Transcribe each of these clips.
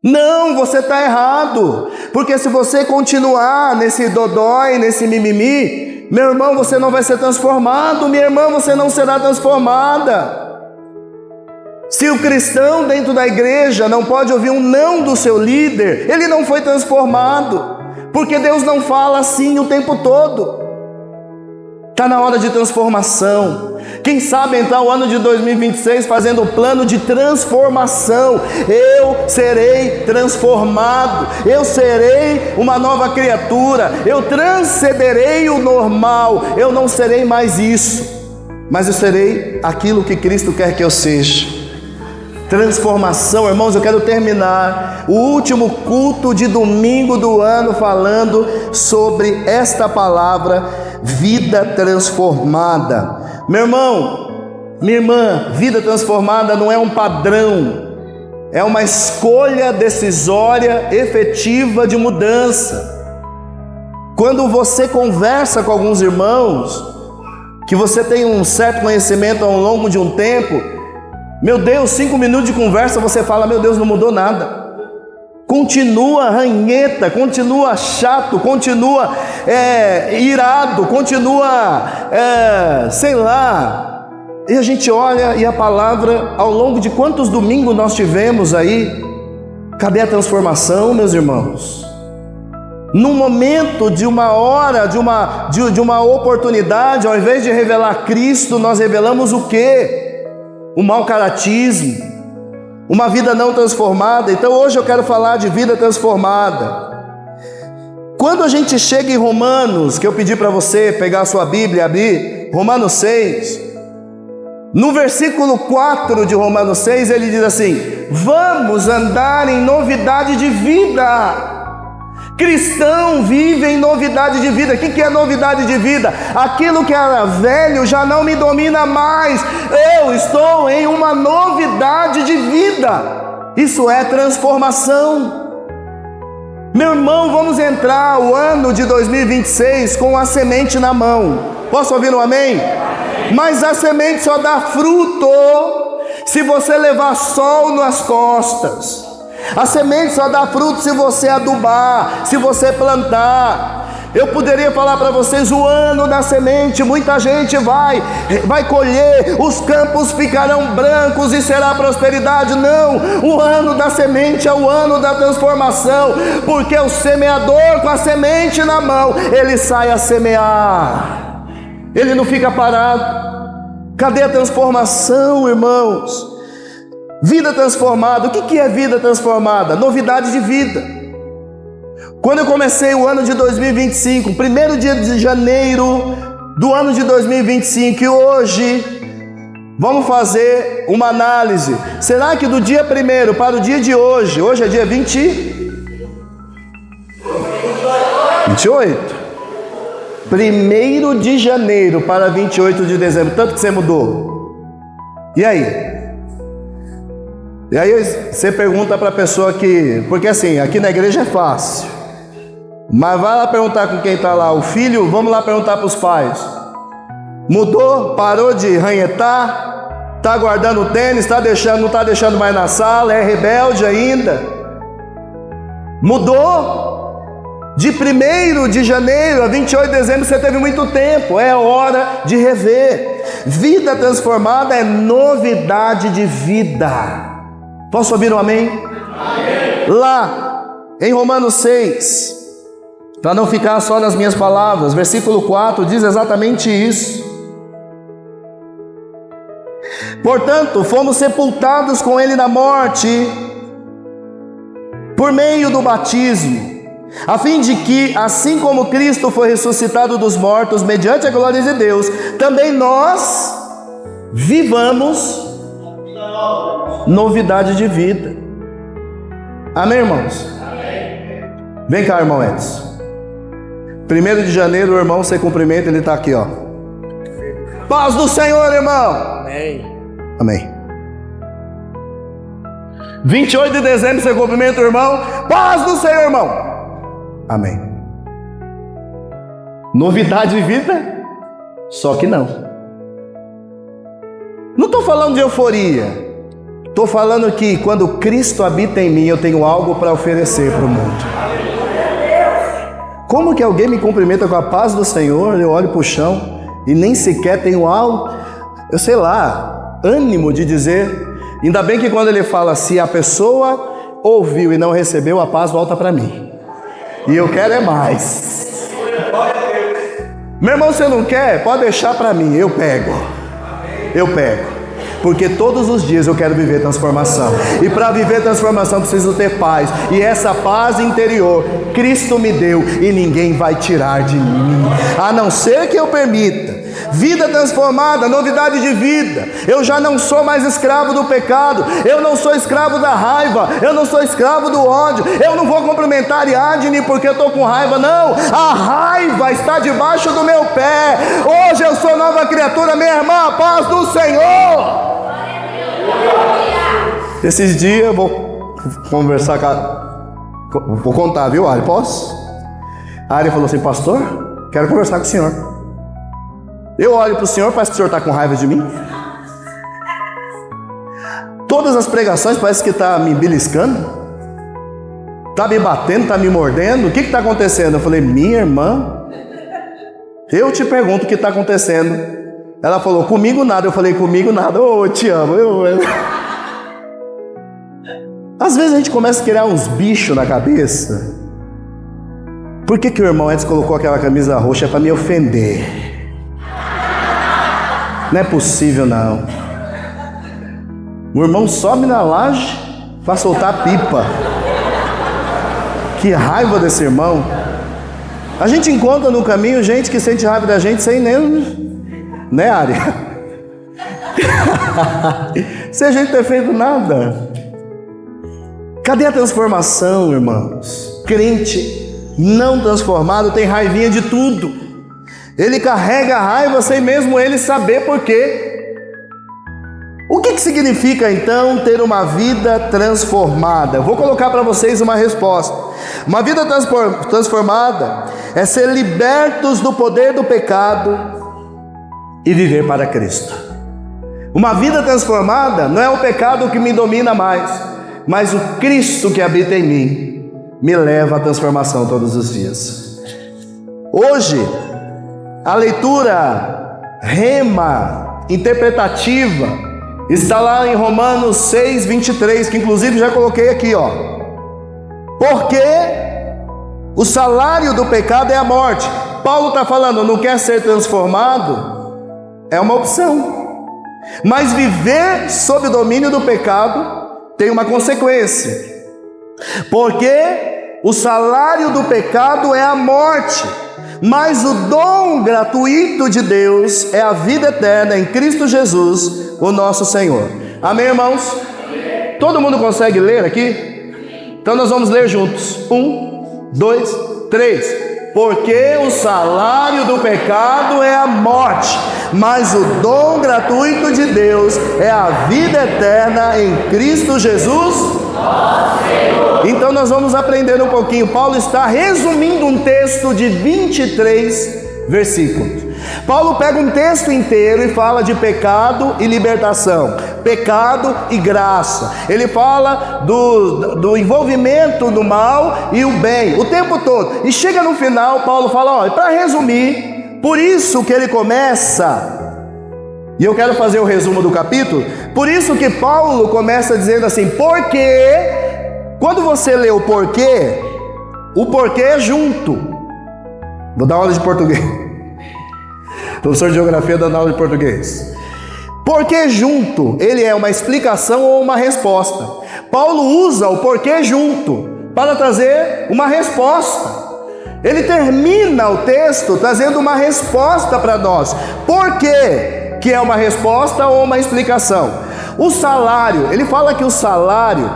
Não, você está errado, porque se você continuar nesse dodói, nesse mimimi, meu irmão, você não vai ser transformado, minha irmã, você não será transformada. Se o cristão dentro da igreja não pode ouvir um não do seu líder, ele não foi transformado, porque Deus não fala assim o tempo todo. Está na hora de transformação. Quem sabe entrar o ano de 2026 fazendo um plano de transformação. Eu serei transformado, eu serei uma nova criatura, eu transcenderei o normal, eu não serei mais isso, mas eu serei aquilo que Cristo quer que eu seja. Transformação, irmãos, eu quero terminar o último culto de domingo do ano falando sobre esta palavra, vida transformada. Meu irmão, minha irmã, vida transformada não é um padrão, é uma escolha decisória, efetiva de mudança. Quando você conversa com alguns irmãos, que você tem um certo conhecimento ao longo de um tempo, meu Deus, 5 minutos de conversa, você fala, meu Deus, não mudou nada. Continua ranheta, continua chato, continua irado, continua, sei lá. E a gente olha e a palavra, ao longo de quantos domingos nós tivemos aí, cadê a transformação, meus irmãos? Num momento de uma hora, de uma oportunidade, ao invés de revelar Cristo, nós revelamos o quê? O mau caratismo, uma vida não transformada. Então hoje eu quero falar de vida transformada. Quando a gente chega em Romanos, que eu pedi para você pegar a sua Bíblia e abrir, Romanos 6, no versículo 4 de Romanos 6, ele diz assim: vamos andar em novidade de vida. Cristão vive em novidade de vida. O que é novidade de vida? Aquilo que era velho já não me domina mais. Eu estou em uma novidade de vida. Isso é transformação. Meu irmão, vamos entrar o ano de 2026 com a semente na mão. Posso ouvir um amém? Mas a semente só dá fruto se você levar sol nas costas. A semente só dá fruto se você adubar, se você plantar. Eu poderia falar para vocês o ano da semente, muita gente vai colher, os campos ficarão brancos e será prosperidade. Não, o ano da semente é o ano da transformação, porque o semeador com a semente na mão, ele sai a semear, ele não fica parado. Cadê a transformação, irmãos? Vida transformada. O que é vida transformada? Novidade de vida. Quando eu comecei o ano de 2025, primeiro dia de janeiro do ano de 2025, e hoje vamos fazer uma análise. Será que do dia 1º para o dia de hoje é dia 28? 1º de janeiro para 28 de dezembro, tanto que você mudou. E aí? E aí você pergunta para a pessoa que... Porque assim, aqui na igreja é fácil. Mas vai lá perguntar com quem está lá, o filho, vamos lá perguntar para os pais. Mudou? Parou de ranhetar? Está guardando o tênis? Não está deixando mais na sala? É rebelde ainda? Mudou? De 1º de janeiro a 28 de dezembro você teve muito tempo. É hora de rever. Vida transformada é novidade de vida. Posso ouvir um amém? Amém. Lá em Romanos 6, para não ficar só nas minhas palavras, versículo 4 diz exatamente isso. Portanto, fomos sepultados com ele na morte por meio do batismo, a fim de que, assim como Cristo foi ressuscitado dos mortos mediante a glória de Deus, também nós vivamos novidade de vida. Amém, irmãos? Amém. Vem cá, irmão Edson. 1º de janeiro, o irmão, você cumprimenta, ele está aqui, ó. Paz do Senhor, irmão. Amém. Amém. 28 de dezembro, você cumprimenta o irmão. Paz do Senhor, irmão. Amém. Novidade de vida? Só que não. Não estou falando de euforia. Estou falando que quando Cristo habita em mim, eu tenho algo para oferecer para o mundo. Como que alguém me cumprimenta com a paz do Senhor, eu olho para o chão e nem sequer tenho algo, eu sei lá, ânimo de dizer. Ainda bem que quando ele fala, se a pessoa ouviu e não recebeu, a paz volta para mim. E eu quero é mais. Meu irmão, você não quer? Pode deixar para mim, eu pego. Porque todos os dias eu quero viver transformação. E para viver transformação preciso ter paz. E essa paz interior Cristo me deu e ninguém vai tirar de mim, a não ser que eu permita. Vida transformada, novidade de vida. Eu já não sou mais escravo do pecado. Eu não sou escravo da raiva. Eu não sou escravo do ódio. Eu não vou cumprimentar Ariadne porque eu estou com raiva. Não, a raiva está debaixo do meu pé. Hoje eu sou nova criatura, minha irmã, a paz do Senhor. Esses dias eu vou conversar com a... Vou contar, viu, Ari? Posso? A Ari falou assim, pastor, quero conversar com o senhor. Eu olho para o senhor, parece que o senhor está com raiva de mim. Todas as pregações parece que está me beliscando, está me batendo, está me mordendo. O que está acontecendo? Eu falei, minha irmã, eu te pergunto o que está acontecendo. Ela falou, comigo nada. Eu falei, comigo nada. Oh, eu te amo. Às vezes a gente começa a criar uns bichos na cabeça. Por que o irmão Edson colocou aquela camisa roxa? É para me ofender. Não é possível, não. O irmão sobe na laje para soltar a pipa. Que raiva desse irmão. A gente encontra no caminho gente que sente raiva da gente sem nem... Né, Ari? Sem a gente ter feito nada. Cadê a transformação, irmãos? Crente não transformado tem raivinha de tudo. Ele carrega a raiva sem mesmo ele saber por quê. O que significa então ter uma vida transformada? Vou colocar para vocês uma resposta. Uma vida transformada é ser libertos do poder do pecado e viver para Cristo. Uma vida transformada não é o pecado que me domina mais, mas o Cristo que habita em mim me leva à transformação todos os dias. Hoje, a leitura rema, interpretativa, está lá em Romanos 6, 23, que inclusive já coloquei aqui, ó. Porque o salário do pecado é a morte. Paulo está falando, não quer ser transformado? É uma opção. Mas viver sob o domínio do pecado tem uma consequência. Porque o salário do pecado é a morte. Mas o dom gratuito de Deus é a vida eterna em Cristo Jesus, o nosso Senhor. Amém, irmãos? Amém. Todo mundo consegue ler aqui? Então nós vamos ler juntos. 1, 2, 3. Porque o salário do pecado é a morte, mas o dom gratuito de Deus é a vida eterna em Cristo Jesus, nosso Senhor. Então nós vamos aprender um pouquinho. Paulo está resumindo um texto de 23 versículos. Paulo pega um texto inteiro e fala de pecado e libertação, pecado e graça. Ele fala do envolvimento do mal e o bem, o tempo todo. E chega no final, Paulo fala, olha, para resumir, por isso que ele começa, e eu quero fazer o resumo do capítulo, por isso que Paulo começa dizendo assim, porque, quando você lê o porquê é junto. Vou dar aula de português. Professor de geografia dando aula de português. Porquê junto, ele é uma explicação ou uma resposta. Paulo usa o porquê junto para trazer uma resposta. Ele termina o texto trazendo uma resposta para nós. Por quê? Que é uma resposta ou uma explicação. O salário, ele fala que o salário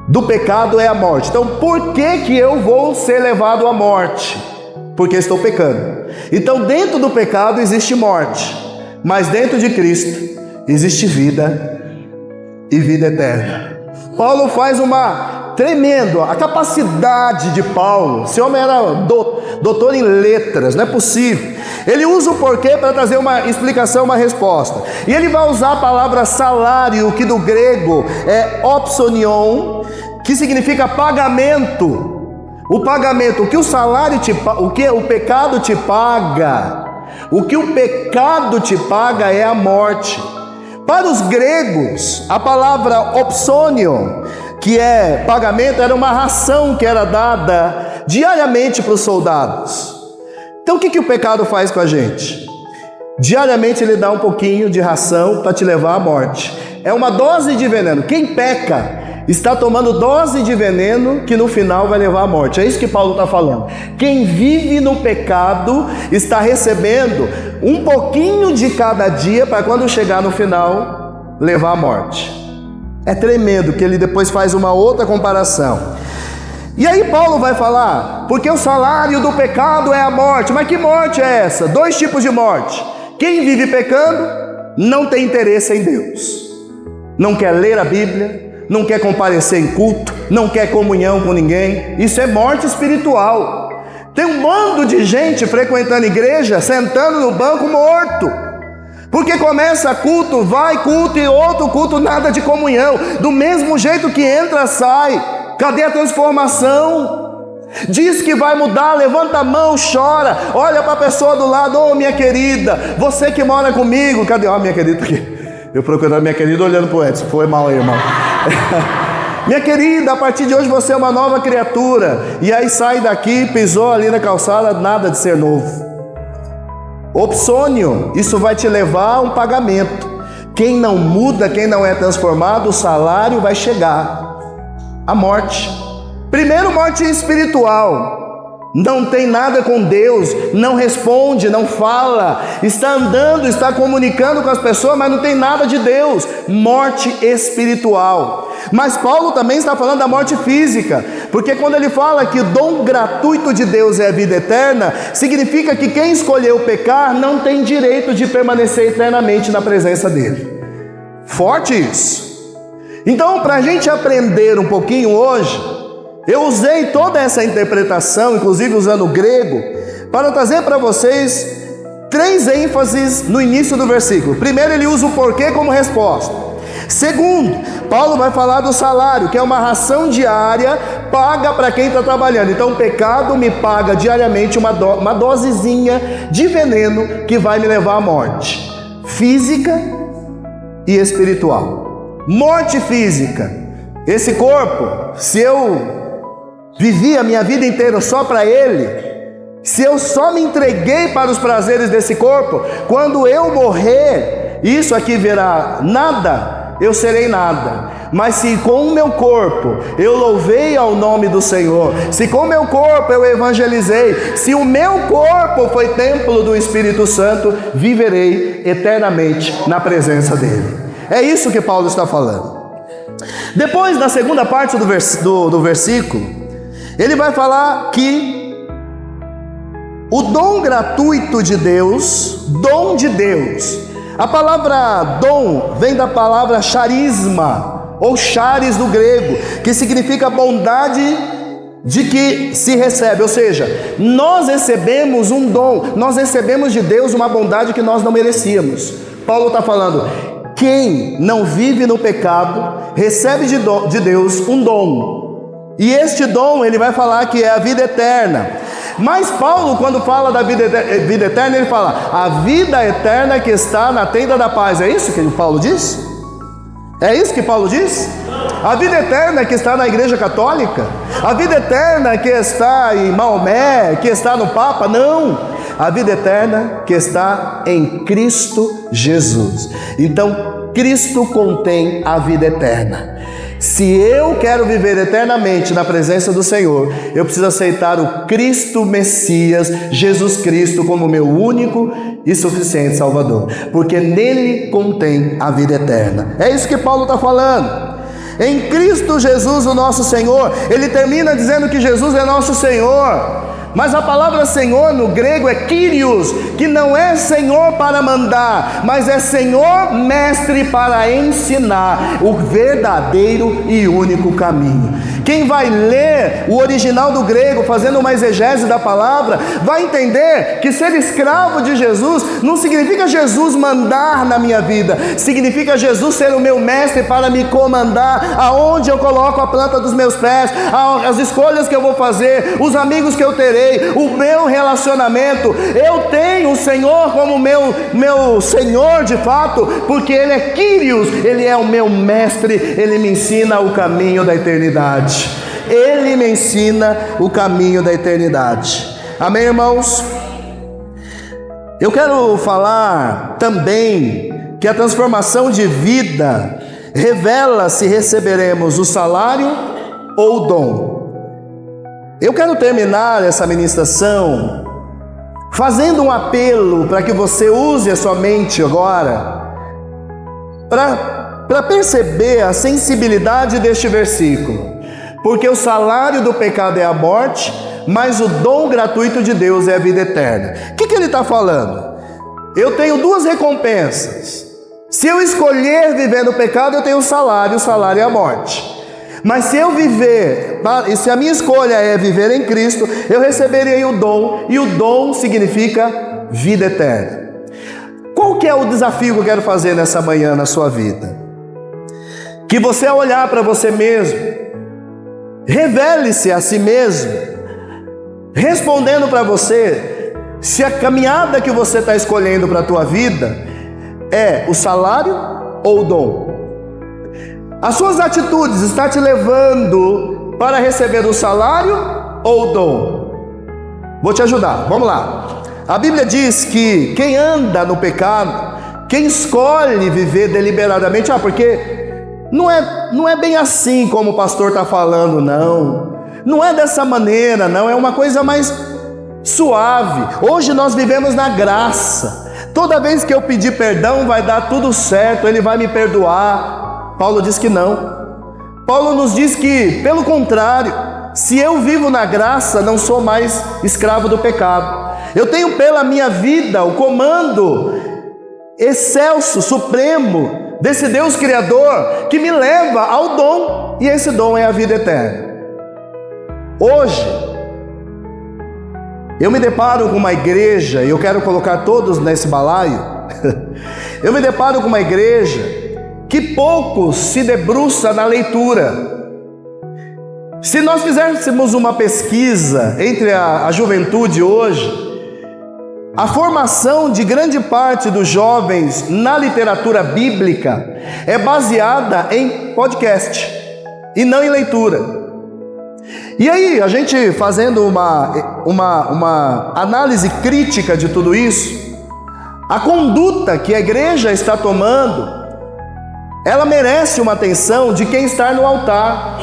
do pecado é a morte. Então por que eu vou ser levado à morte? Porque estou pecando. Então dentro do pecado existe morte, mas dentro de Cristo existe vida e vida eterna. Paulo faz uma tremendo, a capacidade de Paulo. Esse homem era doutor em letras, não é possível. Ele usa o porquê para trazer uma explicação, uma resposta. E ele vai usar a palavra salário, que do grego é opsonion, que significa pagamento. O pagamento, o que o salário o que o pecado te paga, o que o pecado te paga é a morte. Para os gregos, a palavra opsonion, que é pagamento, era uma ração que era dada diariamente para os soldados. Então o que o pecado faz com a gente? Diariamente ele dá um pouquinho de ração para te levar à morte. É uma dose de veneno. Quem peca está tomando dose de veneno que no final vai levar à morte. É isso que Paulo está falando. Quem vive no pecado está recebendo um pouquinho de cada dia para quando chegar no final levar à morte. É tremendo que ele depois faz uma outra comparação. E aí Paulo vai falar, porque o salário do pecado é a morte. Mas que morte é essa? 2 tipos de morte. Quem vive pecando não tem interesse em Deus, não quer ler a Bíblia, não quer comparecer em culto, não quer comunhão com ninguém. Isso é morte espiritual. Tem um bando de gente frequentando igreja, sentando no banco morto, porque começa culto, vai culto e outro culto, nada de comunhão. Do mesmo jeito que entra, sai. Cadê a transformação? Diz que vai mudar, levanta a mão, chora, olha para a pessoa do lado: ô minha querida, você que mora comigo, cadê? Ó, minha querida aqui. Eu procurando minha querida, olhando para o Edson. Foi mal aí, irmão. Minha querida, a partir de hoje você é uma nova criatura. E aí sai daqui, pisou ali na calçada, nada de ser novo. Opsônio, isso vai te levar a um pagamento. Quem não muda, quem não é transformado, o salário vai chegar. A morte. Primeiro, morte espiritual. Não tem nada com Deus, não responde, não fala, está andando, está comunicando com as pessoas, mas não tem nada de Deus. Morte espiritual. Mas Paulo também está falando da morte física, porque quando ele fala que o dom gratuito de Deus é a vida eterna, significa que quem escolheu pecar não tem direito de permanecer eternamente na presença dele. Forte isso. Então, para a gente aprender um pouquinho hoje, eu usei toda essa interpretação, inclusive usando o grego, para trazer para vocês 3 ênfases no início do versículo. Primeiro, ele usa o porquê como resposta. Segundo, Paulo vai falar do salário, que é uma ração diária paga para quem está trabalhando. Então o pecado me paga diariamente uma dosezinha de veneno que vai me levar à morte física e espiritual. Morte física. Esse corpo, se eu vivi a minha vida inteira só para ele, se eu só me entreguei para os prazeres desse corpo, quando eu morrer, isso aqui virá nada, eu serei nada. Mas se com o meu corpo eu louvei ao nome do Senhor, se com o meu corpo eu evangelizei, se o meu corpo foi templo do Espírito Santo, viverei eternamente na presença dele. É isso que Paulo está falando. Depois, na segunda parte do versículo, ele vai falar que o dom gratuito de Deus, dom de Deus, a palavra dom vem da palavra charisma, ou charis do grego, que significa bondade de que se recebe, ou seja, nós recebemos um dom, nós recebemos de Deus uma bondade que nós não merecíamos. Paulo está falando, quem não vive no pecado, recebe de Deus um dom. E este dom, ele vai falar que é a vida eterna. Mas Paulo, quando fala da vida eterna, ele fala, a vida eterna que está na tenda da paz. É isso que Paulo diz? É isso que Paulo diz? A vida eterna que está na igreja católica? A vida eterna que está em Maomé, que está no Papa? Não. A vida eterna que está em Cristo Jesus. Então, Cristo contém a vida eterna. Se eu quero viver eternamente na presença do Senhor, eu preciso aceitar o Cristo Messias, Jesus Cristo, como meu único e suficiente Salvador, porque nele contém a vida eterna. É isso que Paulo está falando. Em Cristo Jesus, o nosso Senhor, ele termina dizendo que Jesus é nosso Senhor. Mas a palavra Senhor no grego é Kyrios, que não é Senhor para mandar, mas é Senhor mestre para ensinar o verdadeiro e único caminho. Quem vai ler o original do grego, fazendo uma exegese da palavra, vai entender que ser escravo de Jesus não significa Jesus mandar na minha vida, significa Jesus ser o meu mestre para me comandar aonde eu coloco a planta dos meus pés, as escolhas que eu vou fazer, os amigos que eu terei, o meu relacionamento. Eu tenho o Senhor como meu Senhor de fato, porque Ele é Kyrios, Ele é o meu mestre, Ele me ensina o caminho da eternidade. Ele me ensina o caminho da eternidade. Amém, irmãos? Eu quero falar também que a transformação de vida revela se receberemos o salário ou o dom. Eu quero terminar essa ministração fazendo um apelo para que você use a sua mente agora para perceber a sensibilidade deste versículo. Porque o salário do pecado é a morte, mas o dom gratuito de Deus é a vida eterna. O que ele está falando? Eu tenho duas recompensas. Se eu escolher viver no pecado, eu tenho o salário é a morte. Mas se eu viver, e se a minha escolha é viver em Cristo, eu receberei o dom, e o dom significa vida eterna. Qual que é o desafio que eu quero fazer nessa manhã na sua vida? Que você, ao olhar para você mesmo, revele-se a si mesmo, respondendo para você se a caminhada que você está escolhendo para a tua vida é o salário ou o dom. As suas atitudes estão te levando para receber o salário ou o dom? Vou te ajudar, vamos lá. A Bíblia diz que quem anda no pecado, quem escolhe viver deliberadamente, porque não é bem assim como o pastor está falando, não é dessa maneira, não, é uma coisa mais suave. Hoje nós vivemos na graça, toda vez que eu pedir perdão vai dar tudo certo, Ele vai me perdoar. Paulo diz que não. Paulo nos diz que, pelo contrário, se eu vivo na graça, não sou mais escravo do pecado. Eu tenho pela minha vida o comando excelso, supremo, desse Deus Criador, que me leva ao dom, e esse dom é a vida eterna. Hoje, eu me deparo com uma igreja, e eu quero colocar todos nesse balaio, eu me deparo com uma igreja que pouco se debruça na leitura. Se nós fizéssemos uma pesquisa entre a juventude hoje, a formação de grande parte dos jovens na literatura bíblica é baseada em podcast e não em leitura. E aí, a gente fazendo uma análise crítica de tudo isso, a conduta que a igreja está tomando, ela merece uma atenção de quem está no altar.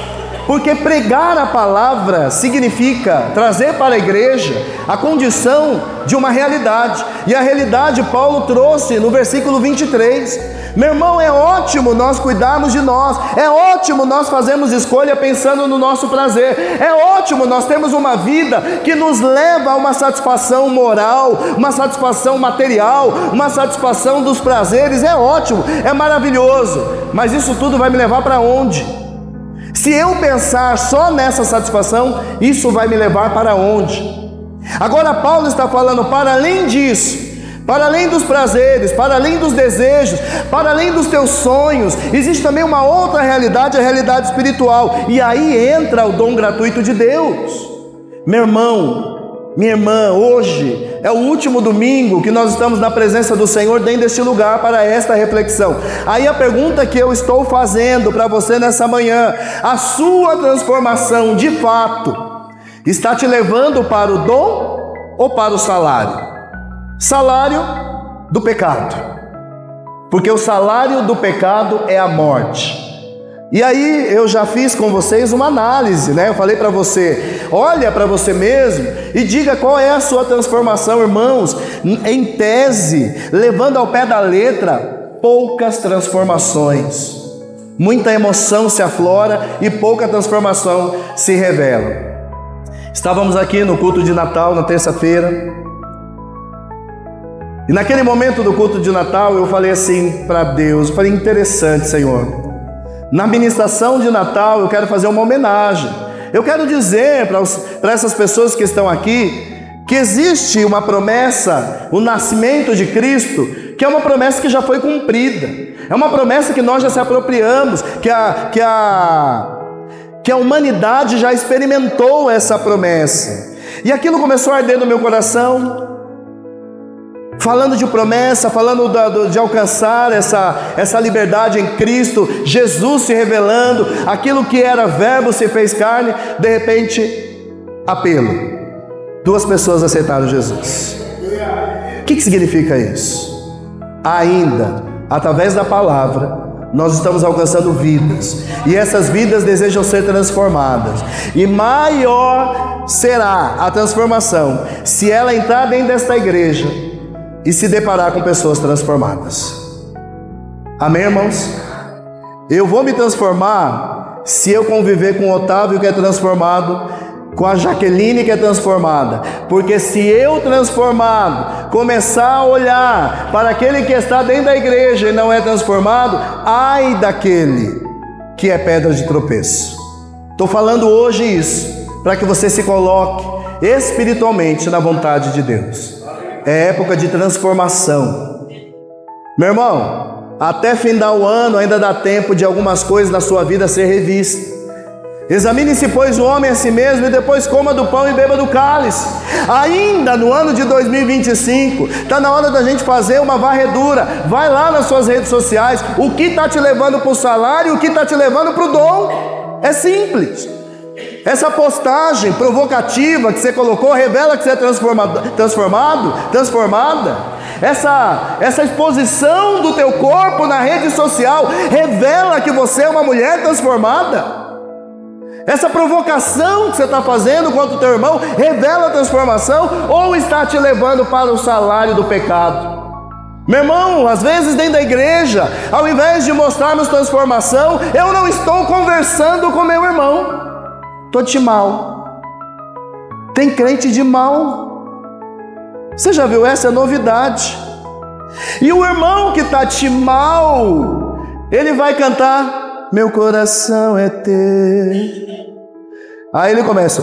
Porque pregar a palavra significa trazer para a igreja a condição de uma realidade. E a realidade Paulo trouxe no versículo 23. Meu irmão, é ótimo nós cuidarmos de nós. É ótimo nós fazermos escolha pensando no nosso prazer. É ótimo nós termos uma vida que nos leva a uma satisfação moral, uma satisfação material, uma satisfação dos prazeres. É ótimo, é maravilhoso. Mas isso tudo vai me levar para onde? Se eu pensar só nessa satisfação, isso vai me levar para onde? Agora Paulo está falando, para além disso, para além dos prazeres, para além dos desejos, para além dos teus sonhos, existe também uma outra realidade, a realidade espiritual. E aí entra o dom gratuito de Deus. Meu irmão, minha irmã, hoje é o último domingo que nós estamos na presença do Senhor dentro deste lugar para esta reflexão. Aí a pergunta que eu estou fazendo para você nessa manhã: a sua transformação de fato está te levando para o dom ou para o salário? Salário do pecado, porque o salário do pecado é a morte. E aí eu já fiz com vocês uma análise, né? Eu falei para você, olha para você mesmo e diga qual é a sua transformação, irmãos. Em tese, levando ao pé da letra, poucas transformações. Muita emoção se aflora e pouca transformação se revela. Estávamos aqui no culto de Natal, na terça-feira, E naquele momento do culto de Natal, eu falei assim para Deus, eu falei, interessante, Senhor, na ministração de Natal eu quero fazer uma homenagem. Eu quero dizer para essas pessoas que estão aqui, que existe uma promessa, o nascimento de Cristo, que é uma promessa que já foi cumprida, é uma promessa que nós já se apropriamos, que a humanidade já experimentou essa promessa, e aquilo começou a arder no meu coração, falando de promessa, falando de alcançar essa liberdade em Cristo, Jesus se revelando, aquilo que era verbo se fez carne, de repente, apelo. 2 pessoas aceitaram Jesus. O que significa isso? Ainda, através da palavra, nós estamos alcançando vidas, e essas vidas desejam ser transformadas, e maior será a transformação se ela entrar dentro desta igreja e se deparar com pessoas transformadas. Amém, irmãos? Eu vou me transformar se eu conviver com o Otávio, que é transformado, com a Jaqueline, que é transformada, porque se eu transformado começar a olhar para aquele que está dentro da igreja e não é transformado, ai daquele que é pedra de tropeço. Estou falando hoje isso, para que você se coloque espiritualmente na vontade de Deus. É época de transformação. Meu irmão, até findar o ano ainda dá tempo de algumas coisas na sua vida ser revista. Examine-se, pois, o homem a si mesmo, e depois coma do pão e beba do cálice. Ainda no ano de 2025, está na hora da gente fazer uma varredura. Vai lá nas suas redes sociais, o que está te levando para o salário, o que está te levando para o dom. É simples. Essa postagem provocativa que você colocou revela que você é transformada. Essa exposição do teu corpo na rede social revela que você é uma mulher transformada. Essa provocação que você está fazendo contra o teu irmão revela a transformação, ou está te levando para o salário do pecado? Meu irmão, às vezes dentro da igreja, ao invés de mostrarmos transformação, eu não estou conversando com meu irmão. Estou de mal. Tem crente de mal. Você já viu? Essa é novidade. E o irmão que está de mal, ele vai cantar: meu coração é teu. Aí ele começa: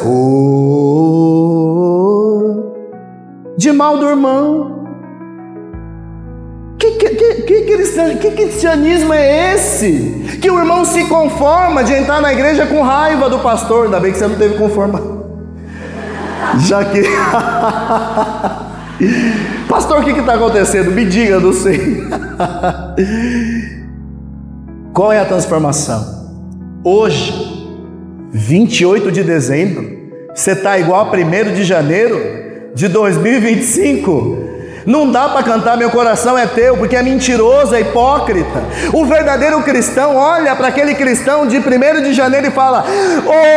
de mal do irmão. Que cristianismo é esse? Que o irmão se conforma de entrar na igreja com raiva do pastor. Ainda bem que você não teve conformar. Já que... Pastor, o que está acontecendo? Me diga, não sei. Qual é a transformação? Hoje, 28 de dezembro, você está igual a 1º de janeiro de 2025. Não dá para cantar meu coração é teu, porque é mentiroso, é hipócrita. O verdadeiro cristão olha para aquele cristão de 1º de janeiro e fala: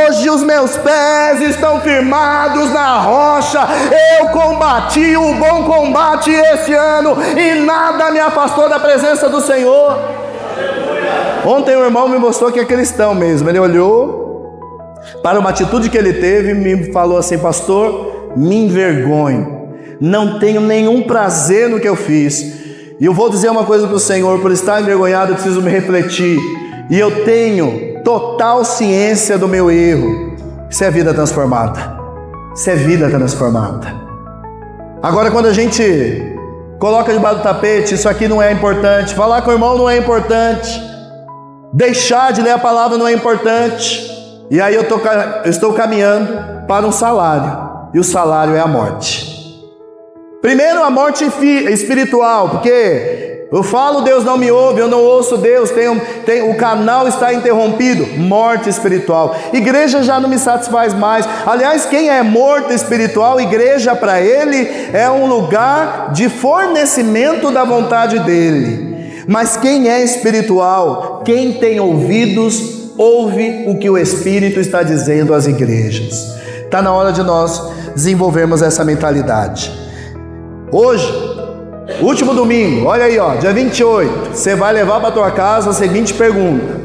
hoje os meus pés estão firmados na rocha, eu combati o bom combate este ano e nada me afastou da presença do Senhor. Ontem o irmão me mostrou que é cristão mesmo. Ele olhou para uma atitude que ele teve e me falou assim: pastor, me envergonho, não tenho nenhum prazer no que eu fiz, e eu vou dizer uma coisa para o Senhor: por estar envergonhado eu preciso me refletir, e eu tenho total ciência do meu erro. Isso é vida transformada. Isso é vida transformada. Agora, quando a gente coloca debaixo do tapete, isso aqui não é importante, falar com o irmão não é importante, deixar de ler a palavra não é importante, e aí eu estou caminhando para um salário, e o salário é a morte. Primeiro, a morte espiritual, porque eu falo, Deus não me ouve, eu não ouço Deus, o canal está interrompido. Morte espiritual. Igreja já não me satisfaz mais. Aliás, quem é morto espiritual, igreja para ele é um lugar de fornecimento da vontade dele. Mas quem é espiritual, quem tem ouvidos, ouve o que o Espírito está dizendo às igrejas. Está na hora de nós desenvolvermos essa mentalidade. Hoje, último domingo, olha aí, dia 28, você vai levar para a tua casa a seguinte pergunta: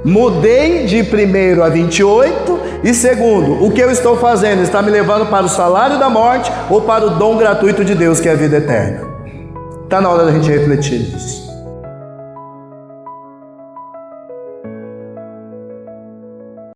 mudei de 1º a 28, e segundo, o que eu estou fazendo está me levando para o salário da morte ou para o dom gratuito de Deus, que é a vida eterna? Está na hora da gente refletir nisso.